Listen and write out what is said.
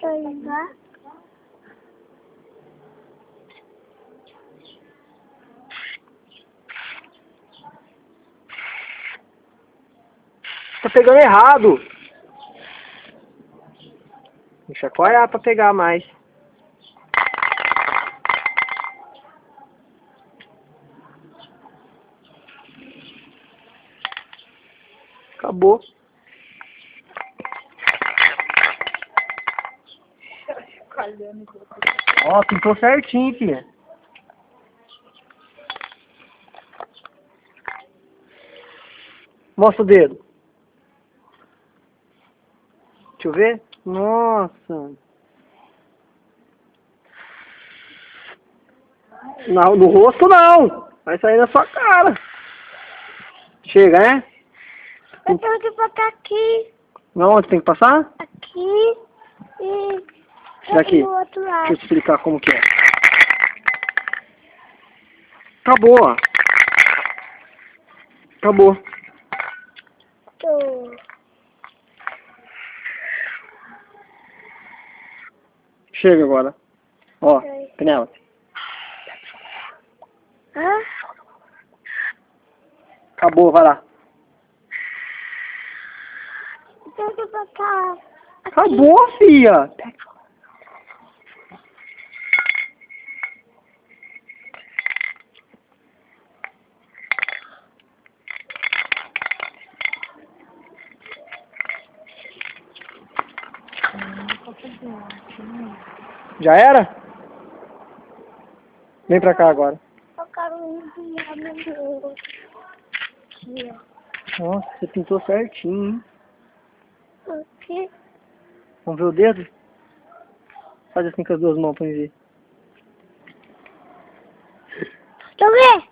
Pegar. Tá pegando errado. Tem que chacoalhar pra pegar mais. Acabou. Ó, pintou certinho, filha. Mostra o dedo. Deixa eu ver. Nossa. Não, no rosto não. Vai sair na sua cara. Chega, né? Eu tenho que botar aqui, Não, onde tem que passar? aqui e Daqui. do outro Deixa eu lado. te explicar como que é. Acabou, ó. Acabou. Tô. Chega agora. Ó, Sei. Penélope. Hã? Acabou, vai lá. Eu tenho que botar aqui. Acabou, filha. Já era? Vem pra cá agora. Eu quero enviar meu dedo. Aqui, Nossa, você pintou certinho, hein? ó. Aqui. Vamos ver o dedo? Faz assim com as duas mãos pra mim ver. Deixa eu ver.